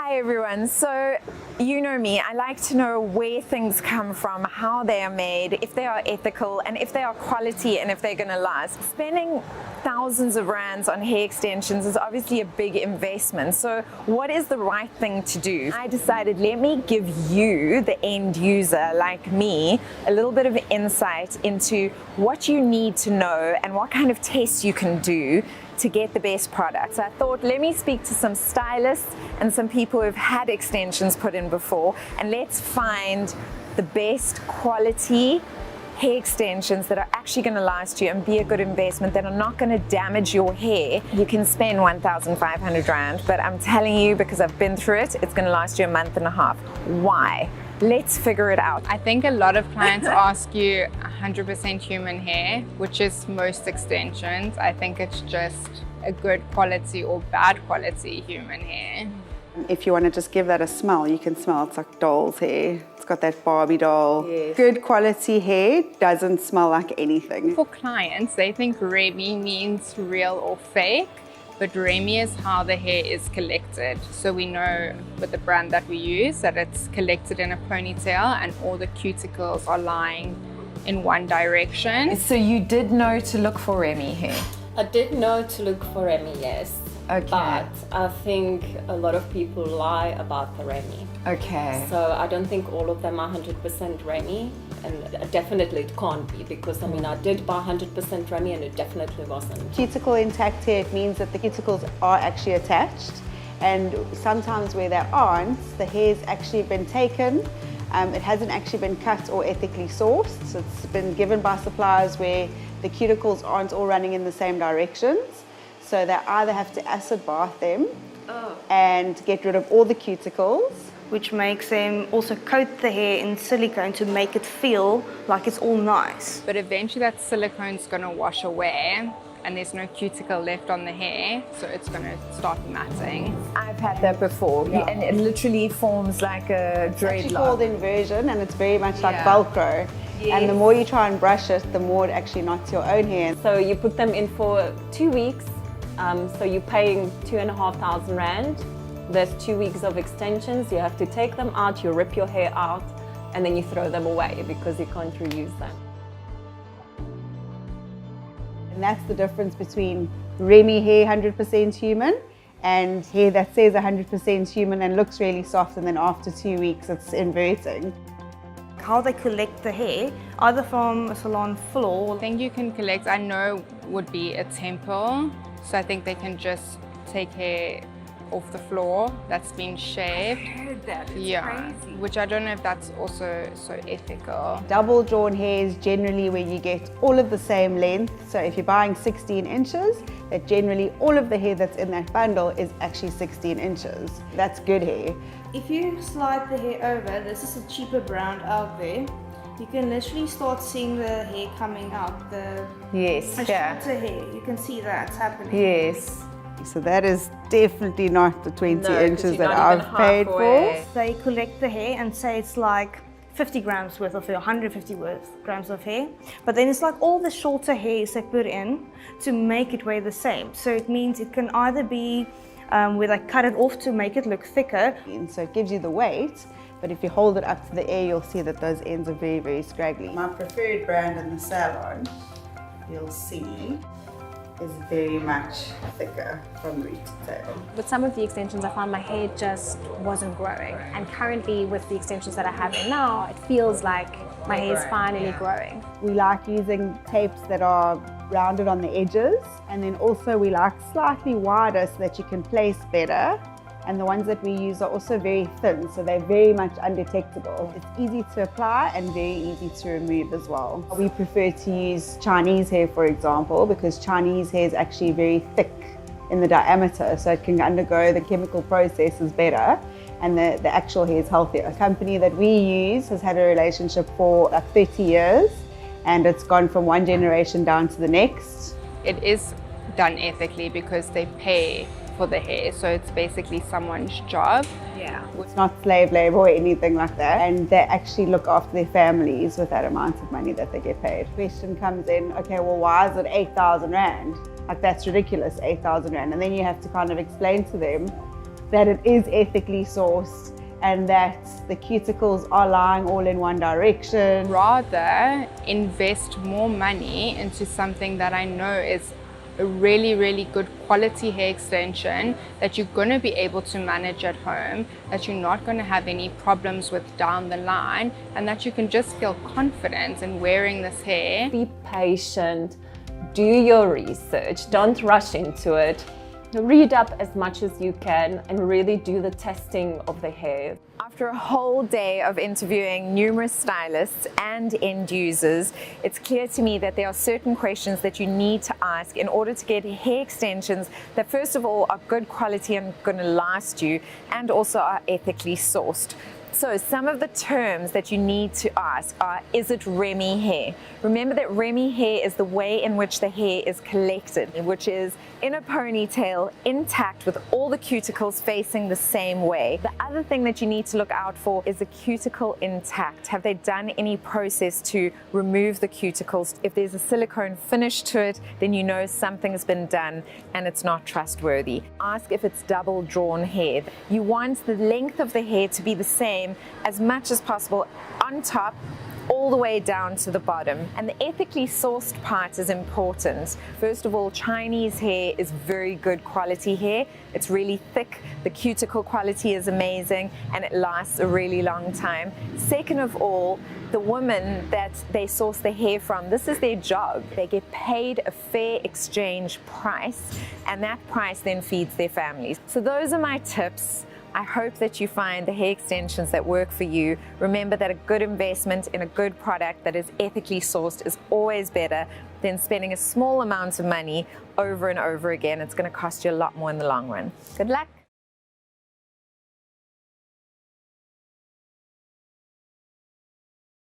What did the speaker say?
Hi everyone, so you know me, I like to know where things come from, how they are made, if they are ethical and if they are quality and if they're going to last. Spending thousands of rands on hair extensions is obviously a big investment, so what is the right thing to do? I decided let me give you, the end user like me, a little bit of insight into what you need to know and what kind of tests you can do to get the best product. So I thought let me speak to some stylists and some people who've had extensions put in before, and let's find the best quality hair extensions that are actually going to last you and be a good investment, that are not going to damage your hair. You can spend 1,500 rand, but I'm telling you, because I've been through it, it's going to last you a month and a half. Why? Let's figure it out. I think a lot of clients ask you 100% human hair, which is most extensions. I think it's just a good quality or bad quality human hair. If you want to just give that a smell, you can smell it's like doll's hair. It's got that Barbie doll. Yes. Good quality hair doesn't smell like anything. For clients, they think Remy means real or fake, but Remy is how the hair is collected. So we know with the brand that we use that it's collected in a ponytail and all the cuticles are lying in one direction. So you did know to look for Remy hair? I did know to look for Remy, yes. Okay. But I think a lot of people lie about the Remy. Okay. So I don't think all of them are 100% Remy. And definitely it can't be, because I mean I did buy 100% Remy and it definitely wasn't. Cuticle intact hair, it means that the cuticles are actually attached, and sometimes where they aren't, the hair's actually been taken. It hasn't actually been cut or ethically sourced, so it's been given by suppliers where the cuticles aren't all running in the same directions. So they either have to acid bath them and get rid of all the cuticles, which makes them also coat the hair in silicone to make it feel like it's all nice. But eventually that silicone's gonna wash away and there's no cuticle left on the hair, so it's gonna start matting. I've had that before, and it literally forms like a it's actually dreadlock. called inversion, and it's very much like Yeah. Velcro. And the more you try and brush it, the more it actually knots your own hair. So you put them in for 2 weeks, so you're paying 2,500 rand. There's 2 weeks of extensions, you have to take them out, you rip your hair out, and then you throw them away because you can't reuse them. And that's the difference between Remy hair 100% human and hair that says 100% human and looks really soft, and then after 2 weeks it's inverting. How they collect the hair, either from a salon floor. I think you can collect, I know would be a temple, so I think they can just take hair off the floor that's been shaved. I heard that, it's Yeah, crazy. which I don't know if that's also so ethical. Double drawn hair is generally where you get all of the same length. So if you're buying 16 inches, that generally all of the hair that's in that bundle is actually 16 inches. That's good hair. If you slide the hair over, this is a cheaper brand out there, you can literally start seeing the hair coming out. The Yes, yeah. shorter hair, you can see that's happening. Yes. So that is definitely not the 20 No, 'cause inches you're that not even I've paid halfway. for. They collect the hair and say it's like 50 grams worth of hair, 150 grams of hair. But then it's like all the shorter hairs they put in to make it weigh the same. So it means it can either be where they cut it off to make it look thicker. And so it gives you the weight, but if you hold it up to the air, you'll see that those ends are very, very scraggly. My preferred brand in the salon, you'll see, is very much thicker from root to tail. With some of the extensions, I found my hair just wasn't growing. And currently with the extensions that I have in now, it feels like my hair is finally growing. We like using tapes that are rounded on the edges, and then also we like slightly wider so that you can place better. And the ones that we use are also very thin, so they're very much undetectable. It's easy to apply and very easy to remove as well. We prefer to use Chinese hair, for example, because Chinese hair is actually very thick in the diameter, so it can undergo the chemical processes better, and the actual hair is healthier. A company that we use has had a relationship for like 30 years, and it's gone from one generation down to the next. It is done ethically because they pay for the hair, so it's basically someone's job. Yeah. It's not slave labor or anything like that, and they actually look after their families with that amount of money that they get paid. Question comes in, okay, well, why is it 8,000 rand? Like, that's ridiculous, 8,000 rand. And then you have to kind of explain to them that it is ethically sourced and that the cuticles are lying all in one direction. Rather invest more money into something that I know is a really, really good quality hair extension that you're going to be able to manage at home, that you're not going to have any problems with down the line, and that you can just feel confident in wearing this hair. Be patient, do your research, don't rush into it. Read up as much as you can and really do the testing of the hair. After a whole day of interviewing numerous stylists and end users, it's clear to me that there are certain questions that you need to ask in order to get hair extensions that first of all are good quality and going to last you, and also are ethically sourced. So some of the terms that you need to ask are, is it Remy hair? Remember that Remy hair is the way in which the hair is collected, which is in a ponytail, intact, with all the cuticles facing the same way. The other thing that you need to look out for is the cuticle intact. Have they done any process to remove the cuticles? If there's a silicone finish to it, then you know something's been done and it's not trustworthy. Ask if it's double drawn hair. You want the length of the hair to be the same as much as possible on top all the way down to the bottom. And the ethically sourced part is important. First of all, Chinese hair is very good quality hair. It's really thick, the cuticle quality is amazing, and it lasts a really long time. Second of all, the women that they source the hair from, this is their job. They get paid a fair exchange price, and that price then feeds their families. So those are my tips. I hope that you find the hair extensions that work for you. Remember that a good investment in a good product that is ethically sourced is always better than spending a small amount of money over and over again. It's going to cost you a lot more in the long run. Good luck.